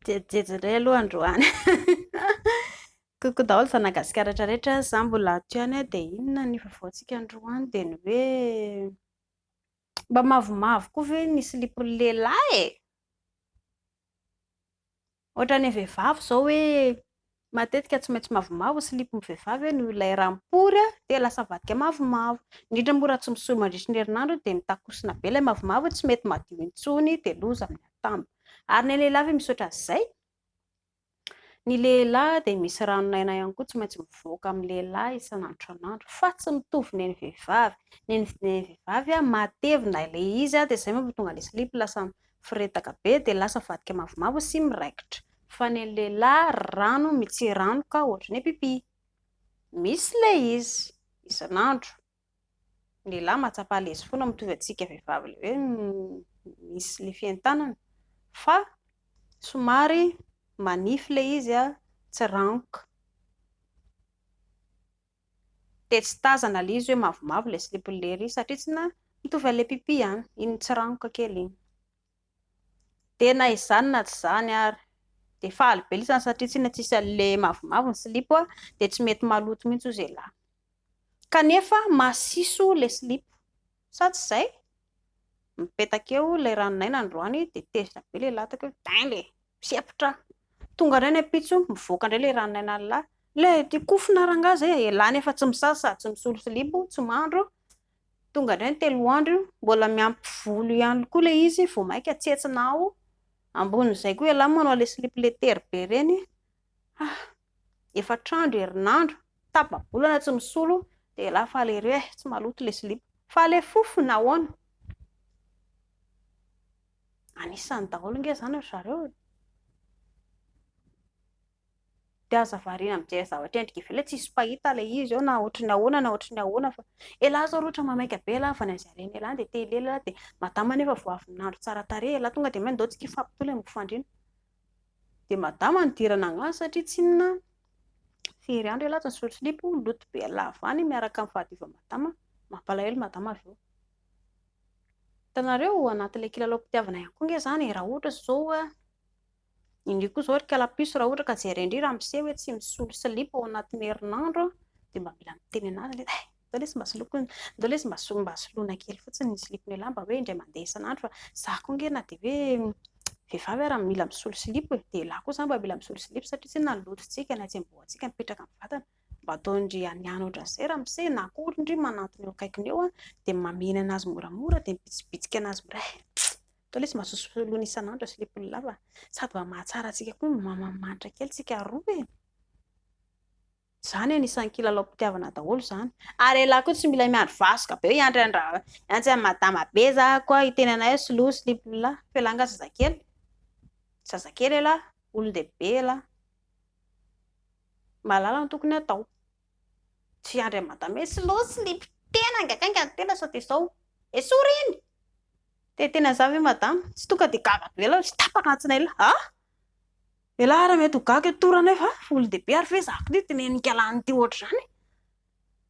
Jejejery aloha androany. Koko daholo zanagasikara rehetra za mbola ato ihany dia inona ny vaovaontsika androany dia ny hoe mba mavomavo koa ve ny silipon'ny lehilahy e? Ohatran'ny vehivavy izao hoe matetika tsy maintsy mavomavo silipon'ny vehivavy noho ilay rampory dia lasa vadika mavomavo. Indrindra moa raha tsy misolo mandritra ny herinandro dia mitakosina be ilay mavomavo tsy mety madio intsony dia loza amin'ny atamba. Ary ny lehilahy ve misaotra izay? Ny lehilahy dia misy ranonaina ihany koa tsy maintsy mivoaka amin'ny lehilahy isan'andro fa tsy mitovy ny vehivavy. Ny vehivavy matevina ilay izy dia izay mahatonga ilay slipy lasa miforetaka be dia lasa vadika mavomavo sy miraikitra. Fa ny lehilahy rano mitsiranoka ohatran'ny pipi. Misy ilay izy isan'andro. Ny lehilahy mahatsapa lezy foana mitovy antsika vehivavy ilay hoe misy ilay fientanana fa somary manify ilay izy tsy ranoka. Dia tsy tazana ilay izy hoe mavomavo ilay silipon'ilay ery satria tsy mitovy amin'ilay pipi ihany, iny tsy ranoka kely iny. Dia na izany na tsy izany ary dia faly be isany satria tsy inona tsisy an'ilay mavomavo ny silipo dia tsy mety maloto mihitsy hoy izay lahy. Kanefa masiso ilay silipo sa tsy izay? Mipetaka eo ilay ranonaina androany dia tezitra be ilay lataka hoe daingy misepitra. Tonga indray ny ampitso mivoaka indray ilay ranonaina lahy. Ilay tia kofona rangazy lahy nefa tsy misasa tsy misolo silipo tsy mandro. Tonga indray ny 3 andro mbola miampy volo ihany koa ilay izy vao maika tsetsinao. Ambonin'izay koa lahy manao ilay silipo ilay tery be ireny. 4 andro herinandro tapa-bolana tsy misolo dia lahy faly ery tsy maloto ilay silipo. Fa ilay fofona ahoana? Anisany daholo nge izany ry zareo. Dia aza variana amin'izay zavatra endrika ivelany tsisy pahita ilay izy na ohatran'ny ahoana fa lahy izao rehetra mamaika be lahy avy any zareny lahy dia te hilely lahy dia madama nefa vao avy nandro tsara tarehy lahy tonga dia mandao tsika ifampitolo amin'ny fandriana. Dia madama nidirana angano satria tsy inona firy andro lahy tsy nisolo silipo loto be lahy avy any miaraka amin'ny fahadiovan'i madama mampalahelo madama avy eo. Hitanareo anatin'ilay kilalaom-pitiavana ihany koa nge izany raha ohatra izao indreo koa izao ry kalapiso raha ohatra ka jerena indry raha miseho hoe tsy misolo silipo ao anatin'ny herinandro dia mba mila miteny anazy ndao lesy mba soloina kely fotsiny ny silipon'ny lahy mba hoe indray mandeha isan'andro fa za koa nge na dia hoe vehivavy raha mila misolo silipo dia lahy koa izany mba mila misolo silipo satria tsy inona ny lotontsika na hatsembohantsika mipetraka amin'ny vatana mba ataondry haniana ohatran'izay raha miseho na koa indry manantona eo akaikiny eo dia mameno anazy moramora dia mipitsipitsika anazy miray. Atao lesy mba soloina isan'andro silipon'ny lahy sady mba mahatsara antsika koa mamanitra kely tsika roa e. Izany anisan'ny kilalaom-pitiavana daholo izany. Ary lahy koa tsy mila miandry vasoka be hiandry antsy amin'ny madama be za koa hiteny anay soloina silipon'ny lahy fa lahy nga zazakely lahy olon-dehibe lahy mahalala no tokony atao. Tsy hiandry amin'ny madama hoe soloina silipo tena angakainga ny tena sao dia izao soriny dia tena za ve madama tsy tonga dia gaga be lahy sy tapaka antsinay lahy lahy raha mety ho gaga toranay fa olon-dehibe ary ve zako ty teneniko lahiny ohatr'izany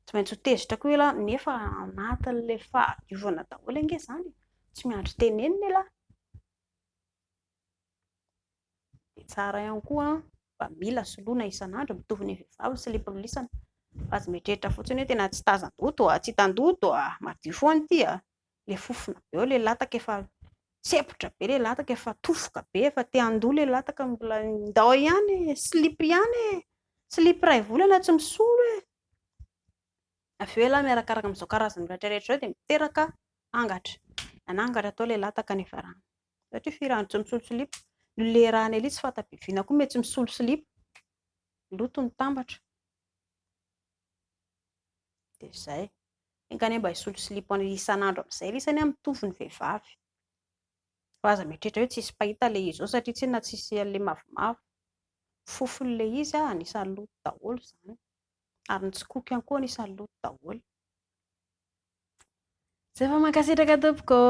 tsy maintsy ho tezitra koa lahy nefa anatin'ilay fahadiovana daholo ange izany tsy miandry tenenina lahy. Dia tsara ihany koa mba mila soloina isan'andro mitovy ny vehivavy ny silipon'ny lisana fa aza mieritreritra fotsiny hoe tena tsy tazan-doto tsy hitan-doto madio foana ity ilay fofona be eo ilay lataka efa tsepotra be ilay lataka efa tofoka be efa te handoa ilay lataka mbola ndao ihany silipo ihany silipo iray volana tsy misolo avy eo lahy miarakaraka amin'izao karazana rehetrarehetra izao dia miteraka angatra anangatra atao ilay lataka nefa rano satria firy andro tsy misolo silipo ilay rahany elia tsy fatabiviana koa mety tsy misolo silipo loto ny tambatra dia izay engany mba hisolo silipo isan'andro amin'izay isany mitovy ny vehivavy fa aza mieritreritra hoe tsisy pahita ilay izy ao satria tsy inona tsisy an'ilay mavomavo fofon'ilay izy anisan'ny loto daholo izany ary ny tsikoko ihany koa anisan'ny loto daholo. Zay fa mankasitraka tompoko.